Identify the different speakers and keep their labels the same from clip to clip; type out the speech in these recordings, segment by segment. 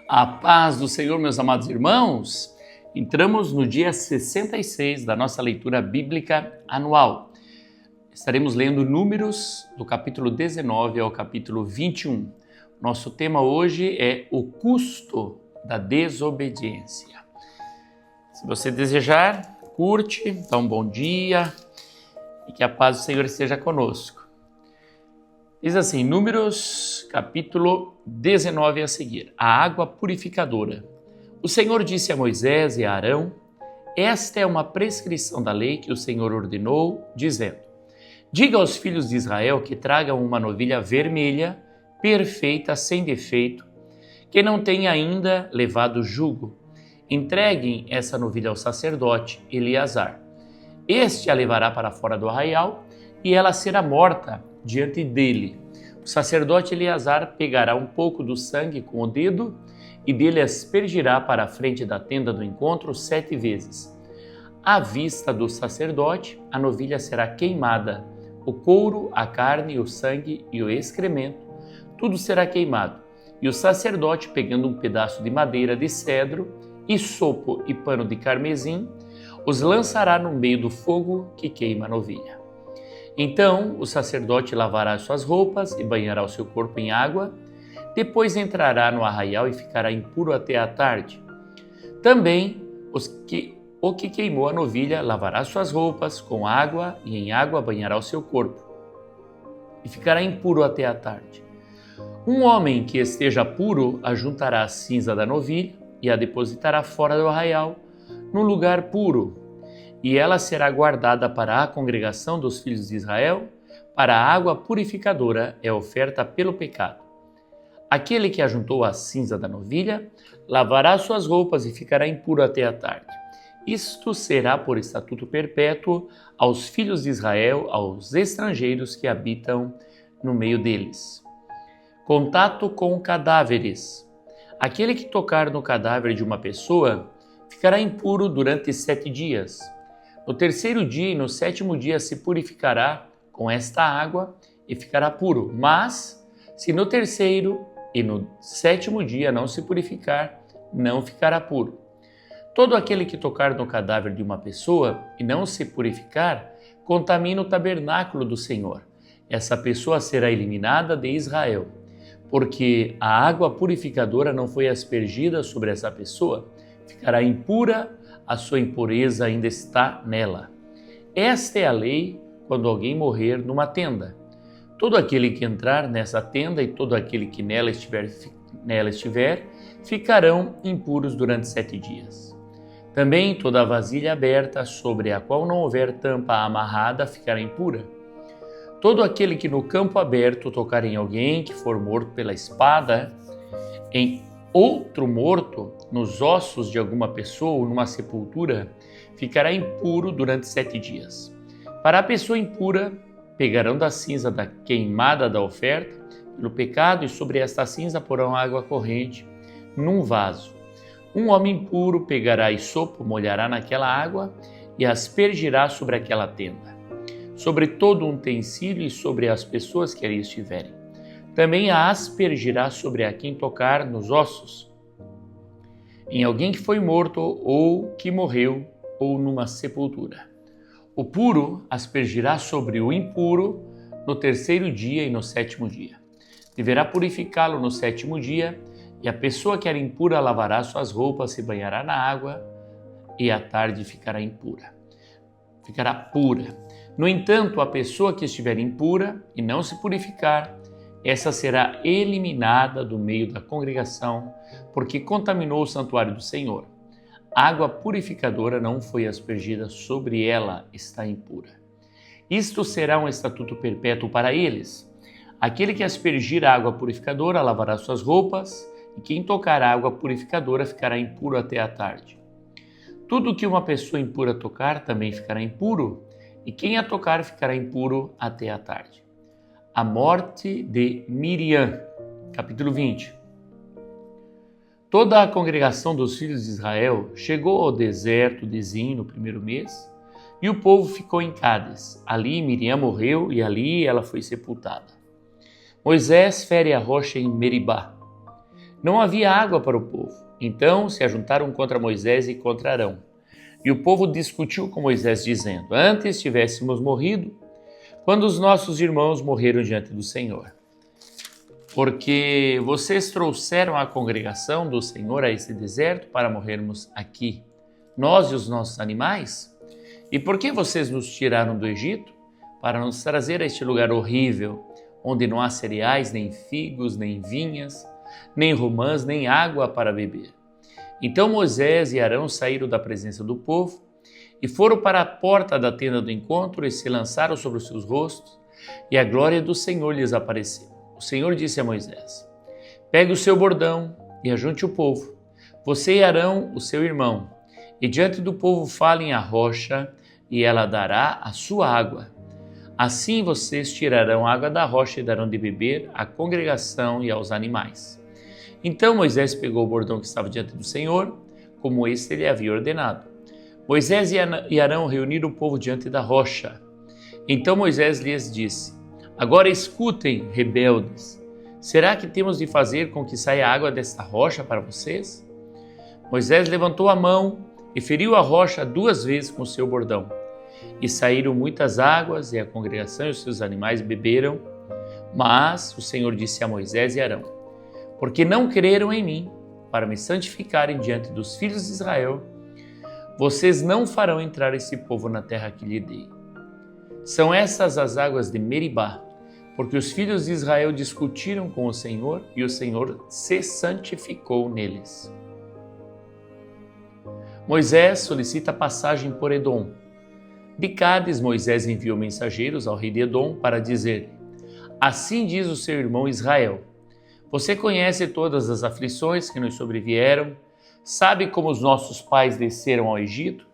Speaker 1: A paz do Senhor, meus amados irmãos. Entramos no dia 66 da nossa leitura bíblica anual. Estaremos lendo Números do capítulo 19 ao capítulo 21. Nosso tema hoje é o custo da desobediência. Se você desejar, curte, dá um bom dia e que a paz do Senhor esteja conosco. Diz assim, Números, capítulo 19 a seguir, a água purificadora. O Senhor disse a Moisés e a Arão, esta é uma prescrição da lei que o Senhor ordenou, dizendo, diga aos filhos de Israel que tragam uma novilha vermelha, perfeita, sem defeito, que não tenha ainda levado jugo. Entreguem essa novilha ao sacerdote Eleazar. Este a levará para fora do arraial e ela será morta diante dele. O sacerdote Eleazar pegará um pouco do sangue com o dedo e dele aspergirá para a frente da tenda do encontro 7 vezes. À vista do sacerdote, a novilha será queimada. O couro, a carne, o sangue e o excremento, tudo será queimado. E o sacerdote, pegando um pedaço de madeira de cedro, hisopo e pano de carmesim, os lançará no meio do fogo que queima a novilha. Então o sacerdote lavará suas roupas e banhará o seu corpo em água, depois entrará no arraial e ficará impuro até a tarde. Também o que queimou a novilha lavará suas roupas com água e em água banhará o seu corpo e ficará impuro até a tarde. Um homem que esteja puro ajuntará a cinza da novilha e a depositará fora do arraial, num lugar puro, e ela será guardada para a congregação dos filhos de Israel, para a água purificadora é oferta pelo pecado. Aquele que ajuntou a cinza da novilha, lavará suas roupas e ficará impuro até a tarde. Isto será por estatuto perpétuo aos filhos de Israel, aos estrangeiros que habitam no meio deles. Contato com cadáveres. Aquele que tocar no cadáver de uma pessoa ficará impuro durante 7 dias. No terceiro dia e no 7º dia se purificará com esta água e ficará puro. Mas, se no terceiro e no 7º dia não se purificar, não ficará puro. Todo aquele que tocar no cadáver de uma pessoa e não se purificar, contamina o tabernáculo do Senhor. Essa pessoa será eliminada de Israel, porque a água purificadora não foi aspergida sobre essa pessoa, ficará impura, a sua impureza ainda está nela. Esta é a lei quando alguém morrer numa tenda. Todo aquele que entrar nessa tenda e todo aquele que nela estiver ficarão impuros durante 7 dias. Também toda vasilha aberta, sobre a qual não houver tampa amarrada, ficará impura. Todo aquele que no campo aberto tocar em alguém que for morto pela espada, em outro morto, nos ossos de alguma pessoa ou numa sepultura, ficará impuro durante 7 dias. Para a pessoa impura, pegarão da cinza da queimada da oferta pelo pecado e sobre esta cinza porão água corrente num vaso. Um homem impuro pegará hisopo, molhará naquela água e aspergirá sobre aquela tenda, sobre todo o utensílio e sobre as pessoas que ali estiverem. Também a aspergirá sobre a quem tocar nos ossos, em alguém que foi morto ou que morreu ou numa sepultura. O puro aspergirá sobre o impuro no terceiro dia e no 7º dia. Deverá purificá-lo no 7º dia, e a pessoa que era impura lavará suas roupas, se banhará na água, e à tarde ficará impura. Ficará pura. No entanto, a pessoa que estiver impura e não se purificar, essa será eliminada do meio da congregação, porque contaminou o santuário do Senhor. A água purificadora não foi aspergida sobre ela, está impura. Isto será um estatuto perpétuo para eles. Aquele que aspergir a água purificadora lavará suas roupas, e quem tocar a água purificadora ficará impuro até a tarde. Tudo que uma pessoa impura tocar também ficará impuro, e quem a tocar ficará impuro até a tarde. A morte de Miriam, capítulo 20. Toda a congregação dos filhos de Israel chegou ao deserto de Zim no 1º mês, e o povo ficou em Cádiz. Ali Miriam morreu e ali ela foi sepultada. Moisés fere a rocha em Meribá. Não havia água para o povo. Então se ajuntaram contra Moisés e contra Arão. E o povo discutiu com Moisés, dizendo: Antes tivéssemos morrido, quando os nossos irmãos morreram diante do Senhor. Porque vocês trouxeram a congregação do Senhor a esse deserto para morrermos aqui, nós e os nossos animais? E por que vocês nos tiraram do Egito? Para nos trazer a este lugar horrível, onde não há cereais, nem figos, nem vinhas, nem romãs, nem água para beber. Então Moisés e Arão saíram da presença do povo e foram para a porta da tenda do encontro e se lançaram sobre os seus rostos, e a glória do Senhor lhes apareceu. O Senhor disse a Moisés: Pegue o seu bordão e ajunte o povo, você e Arão, o seu irmão, e diante do povo falem à rocha, e ela dará a sua água. Assim vocês tirarão água da rocha e darão de beber à congregação e aos animais. Então Moisés pegou o bordão que estava diante do Senhor, como este lhe havia ordenado. Moisés e Arão reuniram o povo diante da rocha. Então Moisés lhes disse: Agora escutem, rebeldes. Será que temos de fazer com que saia água desta rocha para vocês? Moisés levantou a mão e feriu a rocha 2 vezes com o seu bordão. E saíram muitas águas, e a congregação e os seus animais beberam. Mas o Senhor disse a Moisés e Arão: Porque não creram em mim, para me santificarem diante dos filhos de Israel, vocês não farão entrar esse povo na terra que lhe dei. São essas as águas de Meribá, porque os filhos de Israel discutiram com o Senhor, e o Senhor se santificou neles. Moisés solicita passagem por Edom. De Cádiz, Moisés enviou mensageiros ao rei de Edom para dizer: Assim diz o seu irmão Israel: Você conhece todas as aflições que nos sobrevieram, sabe como os nossos pais desceram ao Egito,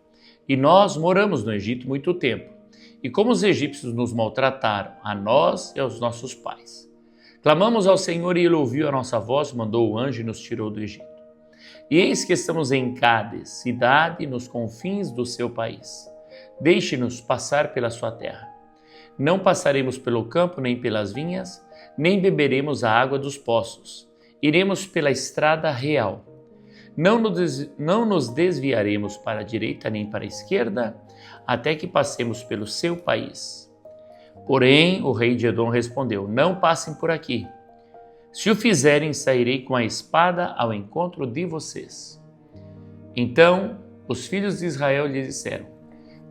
Speaker 1: e nós moramos no Egito muito tempo, e como os egípcios nos maltrataram, a nós e aos nossos pais. Clamamos ao Senhor e ele ouviu a nossa voz, mandou o anjo e nos tirou do Egito. E eis que estamos em Cádiz, cidade nos confins do seu país. Deixe-nos passar pela sua terra. Não passaremos pelo campo nem pelas vinhas, nem beberemos a água dos poços. Iremos pela estrada real. Não nos desviaremos para a direita nem para a esquerda, até que passemos pelo seu país. Porém, o rei de Edom respondeu: Não passem por aqui. Se o fizerem, sairei com a espada ao encontro de vocês. Então, os filhos de Israel lhe disseram: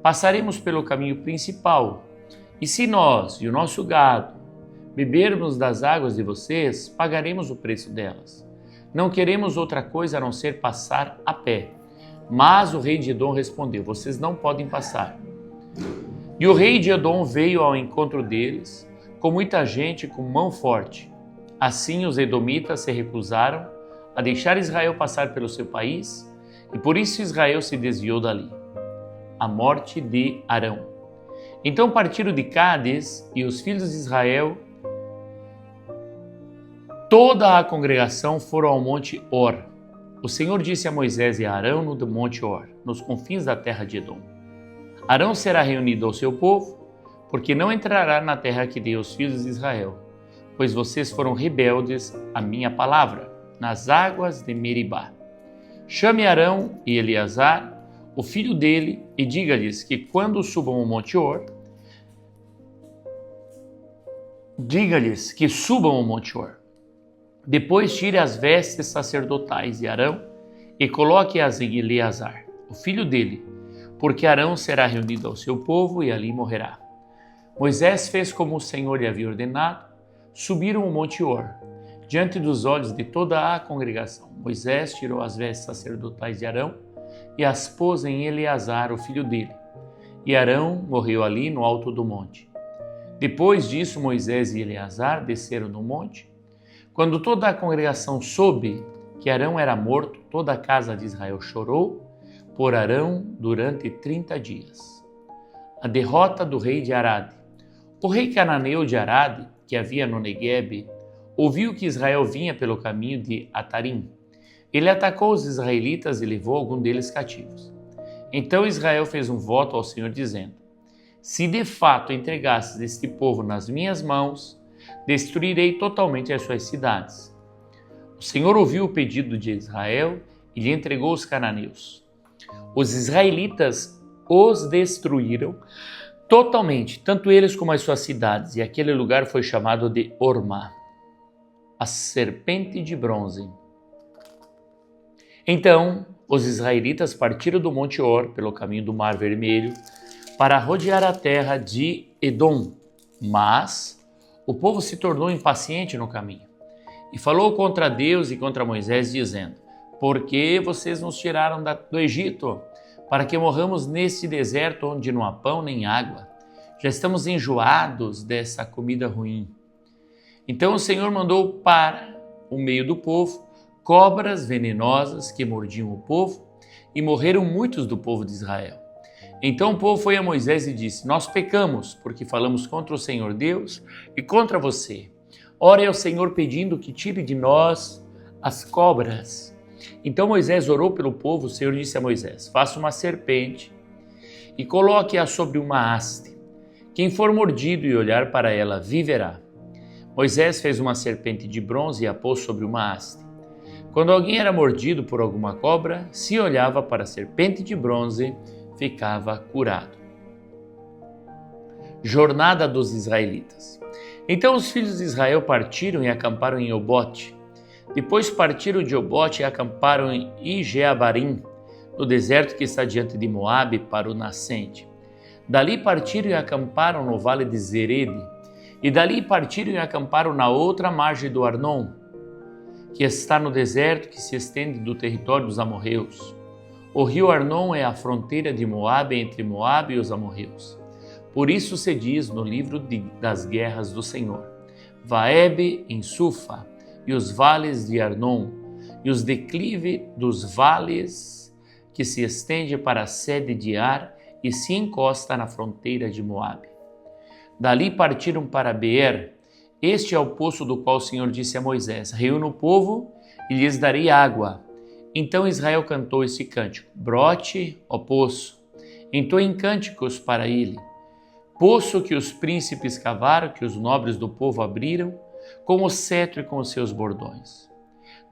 Speaker 1: Passaremos pelo caminho principal, e se nós e o nosso gado bebermos das águas de vocês, pagaremos o preço delas. Não queremos outra coisa a não ser passar a pé. Mas o rei de Edom respondeu: Vocês não podem passar. E o rei de Edom veio ao encontro deles, com muita gente, com mão forte. Assim os edomitas se recusaram a deixar Israel passar pelo seu país, e por isso Israel se desviou dali. A morte de Arão. Então partiram de Cádiz, e os filhos de Israel, toda a congregação, foram ao monte Hor. O Senhor disse a Moisés e a Arão no monte Hor, nos confins da terra de Edom: Arão será reunido ao seu povo, porque não entrará na terra que dei aos filhos de Israel, pois vocês foram rebeldes à minha palavra, nas águas de Meribá. Chame Arão e Eleazar, o filho dele, e diga-lhes que quando subam ao monte Hor, Depois tire as vestes sacerdotais de Arão e coloque-as em Eleazar, o filho dele, porque Arão será reunido ao seu povo e ali morrerá. Moisés fez como o Senhor lhe havia ordenado. Subiram o monte Hor, diante dos olhos de toda a congregação. Moisés tirou as vestes sacerdotais de Arão e as pôs em Eleazar, o filho dele. E Arão morreu ali no alto do monte. Depois disso, Moisés e Eleazar desceram do monte. Quando toda a congregação soube que Arão era morto, toda a casa de Israel chorou por Arão durante 30 dias. A derrota do rei de Arade. O rei cananeu de Arade, que havia no Neguebe, ouviu que Israel vinha pelo caminho de Atarim. Ele atacou os israelitas e levou algum deles cativos. Então Israel fez um voto ao Senhor, dizendo: Se de fato entregasses este povo nas minhas mãos, destruirei totalmente as suas cidades. O O Senhor ouviu o pedido de Israel e lhe entregou os cananeus. Os israelitas os destruíram totalmente, tanto eles como as suas cidades, e aquele lugar foi chamado de Hormá, a serpente de bronze. Então, os israelitas partiram do Monte Or, pelo caminho do Mar Vermelho, para rodear a terra de Edom. Mas o povo se tornou impaciente no caminho e falou contra Deus e contra Moisés, dizendo: por que vocês nos tiraram do Egito, para que morramos neste deserto onde não há pão nem água? Já estamos enjoados dessa comida ruim. Então o Senhor mandou para o meio do povo cobras venenosas que mordiam o povo, e morreram muitos do povo de Israel. Então o povo foi a Moisés e disse: nós pecamos, porque falamos contra o Senhor Deus e contra você. Ore ao Senhor pedindo que tire de nós as cobras. Então Moisés orou pelo povo. O Senhor disse a Moisés: faça uma serpente e coloque-a sobre uma haste. Quem for mordido e olhar para ela viverá. Moisés fez uma serpente de bronze e a pôs sobre uma haste. Quando alguém era mordido por alguma cobra, se olhava para a serpente de bronze, ficava curado. Jornada dos israelitas. Então os filhos de Israel partiram e acamparam em Obote. Depois partiram de Obote e acamparam em Ijeabarim, no deserto que está diante de Moabe, para o nascente. Dali partiram e acamparam no vale de Zerede. E dali partiram e acamparam na outra margem do Arnon, que está no deserto que se estende do território dos amorreus. O rio Arnon é a fronteira de Moabe entre Moabe e os amorreus. Por isso se diz no livro das guerras do Senhor: Vaebe em Sufa, e os vales de Arnon, e os declives dos vales que se estende para a sede de Ar e se encosta na fronteira de Moabe. Dali partiram para Beer. Este é o poço do qual o Senhor disse a Moisés: reúna o povo e lhes darei água. Então Israel cantou este cântico: brote, ó poço, entoem cânticos para ele. Poço que os príncipes cavaram, que os nobres do povo abriram, com o cetro e com os seus bordões.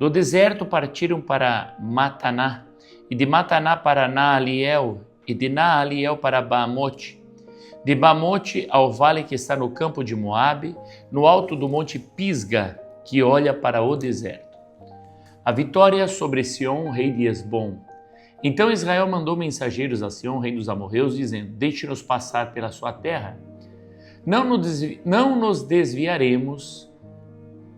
Speaker 1: Do deserto partiram para Mataná, e de Mataná para Naaliel, e de Naaliel para Bamote. De Bamote ao vale que está no campo de Moabe, no alto do monte Pisga, que olha para o deserto. A vitória sobre Sião, rei de Hesbom. Então Israel mandou mensageiros a Sião, rei dos amorreus, dizendo: deixe-nos passar pela sua terra. Não nos desviaremos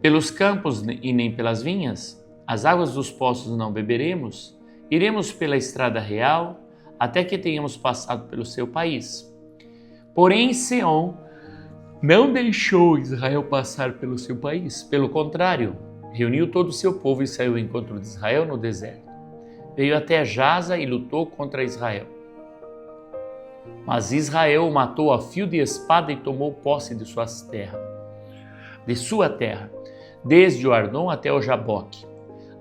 Speaker 1: pelos campos e nem pelas vinhas. As águas dos poços não beberemos. Iremos pela estrada real, até que tenhamos passado pelo seu país. Porém, Sião não deixou Israel passar pelo seu país. Pelo contrário, reuniu todo o seu povo e saiu ao encontro de Israel no deserto. Veio até Jaza e lutou contra Israel. Mas Israel o matou a fio de espada e tomou posse de sua terra, desde o Arnon até o Jaboque,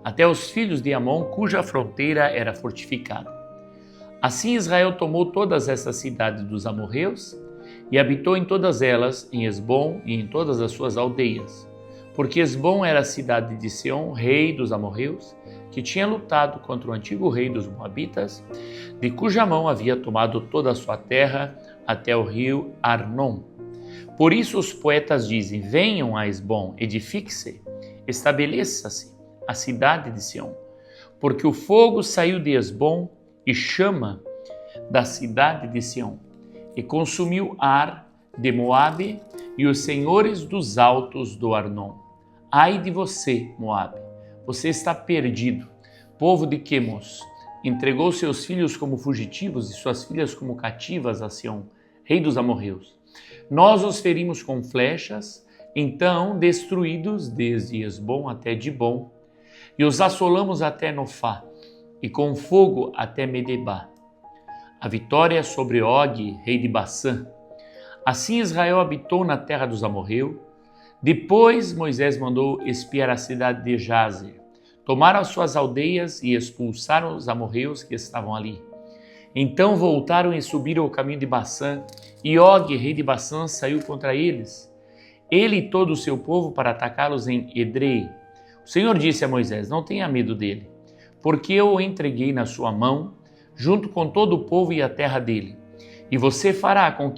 Speaker 1: até os filhos de Amon, cuja fronteira era fortificada. Assim Israel tomou todas essas cidades dos amorreus e habitou em todas elas, em Hesbom e em todas as suas aldeias. Porque Hesbom era a cidade de Sião, rei dos amorreus, que tinha lutado contra o antigo rei dos Moabitas, de cuja mão havia tomado toda a sua terra até o rio Arnon. Por isso os poetas dizem: venham a Hesbom, edifique-se, estabeleça-se a cidade de Sião, porque o fogo saiu de Hesbom e chama da cidade de Sião, e consumiu Ar de Moabe e os senhores dos altos do Arnon. Ai de você, Moabe, você está perdido. Povo de Quemos entregou seus filhos como fugitivos e suas filhas como cativas a Sião, rei dos amorreus. Nós os ferimos com flechas, então destruídos desde Hesbom até Dibom, e os assolamos até Nofá, e com fogo até Medebá. A vitória sobre Og, rei de Bassã. Assim Israel habitou na terra dos amorreus. Depois Moisés mandou espiar a cidade de Jazer. Tomaram as suas aldeias e expulsaram os amorreus que estavam ali. Então voltaram e subiram o caminho de Bassã, e Og, rei de Bassã, saiu contra eles, ele e todo o seu povo, para atacá-los em Edrei. O Senhor disse a Moisés: não tenha medo dele, porque eu o entreguei na sua mão, junto com todo o povo e a terra dele. E você fará com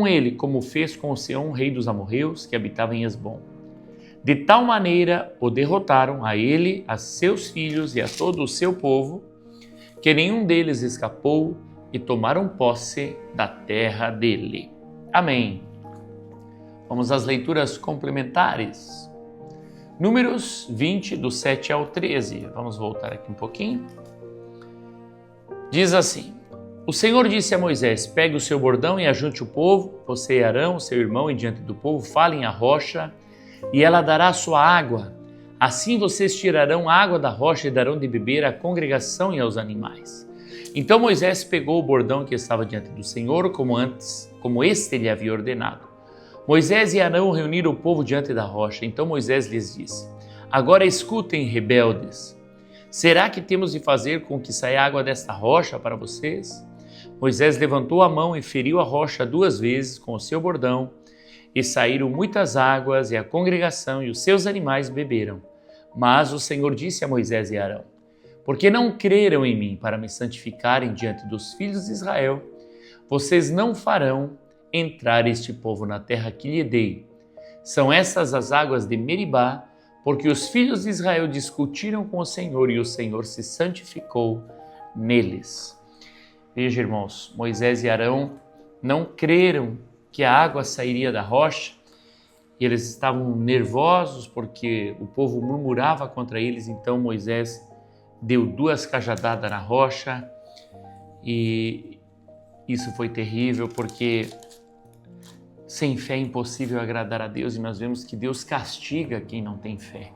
Speaker 1: ele como fez com o Seom, rei dos amorreus, que habitava em Hesbom. De tal maneira o derrotaram, a ele, a seus filhos e a todo o seu povo, que nenhum deles escapou, e tomaram posse da terra dele. Amém. Vamos às leituras complementares. Números 20, do 7 ao 13. Vamos voltar aqui um pouquinho. Diz assim: o Senhor disse a Moisés: pegue o seu bordão e ajunte o povo, você e Arão, seu irmão, e diante do povo falem a rocha, e ela dará sua água. Assim vocês tirarão água da rocha e darão de beber à congregação e aos animais. Então Moisés pegou o bordão que estava diante do Senhor, como este lhe havia ordenado. Moisés e Arão reuniram o povo diante da rocha. Então Moisés lhes disse: agora escutem, rebeldes. Será que temos de fazer com que saia água desta rocha para vocês? Moisés levantou a mão e feriu a rocha 2 vezes com o seu bordão, e saíram muitas águas, e a congregação e os seus animais beberam. Mas o Senhor disse a Moisés e Arão: porque não creram em mim para me santificarem diante dos filhos de Israel, vocês não farão entrar este povo na terra que lhe dei. São essas as águas de Meribá, porque os filhos de Israel discutiram com o Senhor e o Senhor se santificou neles. Veja, irmãos, Moisés e Arão não creram que a água sairia da rocha, e eles estavam nervosos porque o povo murmurava contra eles. Então Moisés deu 2 cajadadas na rocha, e isso foi terrível, porque sem fé é impossível agradar a Deus, e nós vemos que Deus castiga quem não tem fé.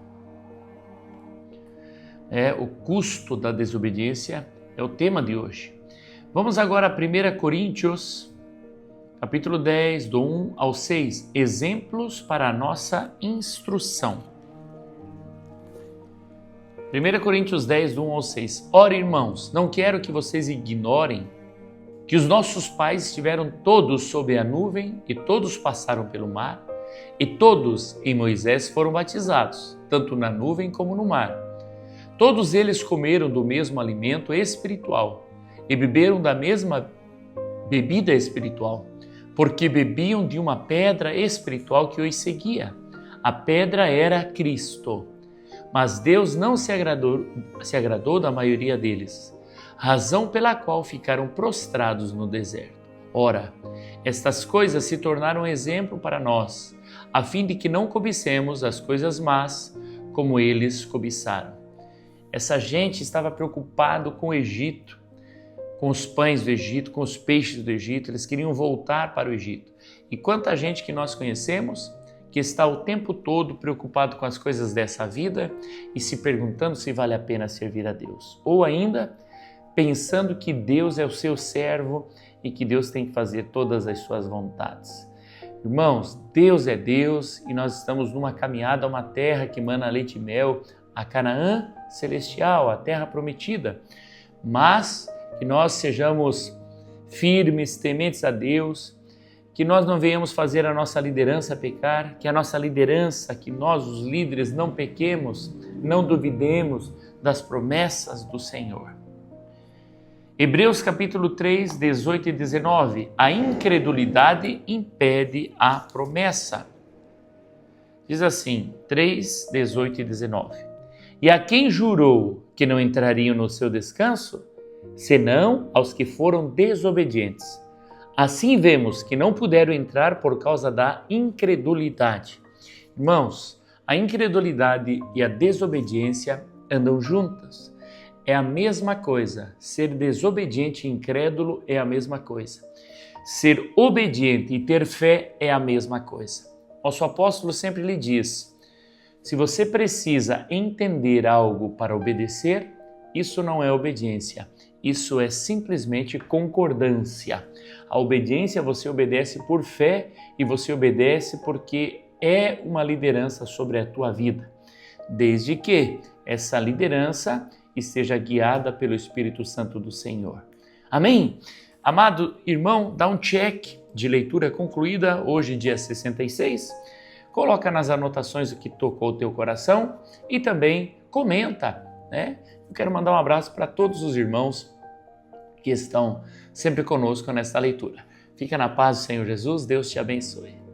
Speaker 1: O custo da desobediência é o tema de hoje. Vamos agora a 1 Coríntios, capítulo 10, do 1 ao 6, exemplos para a nossa instrução. 1 Coríntios 10, do 1 ao 6. Ora, irmãos, não quero que vocês ignorem que os nossos pais estiveram todos sob a nuvem e todos passaram pelo mar, e todos em Moisés foram batizados, tanto na nuvem como no mar. Todos eles comeram do mesmo alimento espiritual e beberam da mesma bebida espiritual, porque bebiam de uma pedra espiritual que os seguia. A pedra era Cristo. Mas Deus não se agradou da maioria deles, razão pela qual ficaram prostrados no deserto. Ora, estas coisas se tornaram exemplo para nós, a fim de que não cobicemos as coisas más, como eles cobiçaram. Essa gente estava preocupado com o Egito, com os pães do Egito, com os peixes do Egito. Eles queriam voltar para o Egito. E quanta gente que nós conhecemos que está o tempo todo preocupado com as coisas dessa vida e se perguntando se vale a pena servir a Deus. Ou ainda pensando que Deus é o seu servo e que Deus tem que fazer todas as suas vontades. Irmãos, Deus é Deus e nós estamos numa caminhada a uma terra que mana leite e mel, a Canaã celestial, a terra prometida. Mas que nós sejamos firmes, tementes a Deus, que nós não venhamos fazer a nossa liderança pecar, que a nossa liderança, que nós, os líderes, não pequemos, não duvidemos das promessas do Senhor. Hebreus capítulo 3, 18 e 19. A incredulidade impede a promessa. Diz assim, 3, 18 e 19. E a quem jurou que não entrariam no seu descanso, senão aos que foram desobedientes. Assim vemos que não puderam entrar por causa da incredulidade. Irmãos, a incredulidade e a desobediência andam juntas. É a mesma coisa. Ser desobediente e incrédulo é a mesma coisa. Ser obediente e ter fé é a mesma coisa. Nosso apóstolo sempre lhe diz: se você precisa entender algo para obedecer, isso não é obediência. Isso é simplesmente concordância. A obediência, você obedece por fé e você obedece porque é uma liderança sobre a tua vida, desde que essa liderança esteja guiada pelo Espírito Santo do Senhor. Amém? Amado irmão, dá um check de leitura concluída, hoje dia 66. coloca nas anotações o que tocou o teu coração e também comenta, né? Eu quero mandar um abraço para todos os irmãos que estão sempre conosco nesta leitura. Fica na paz do Senhor Jesus, Deus te abençoe.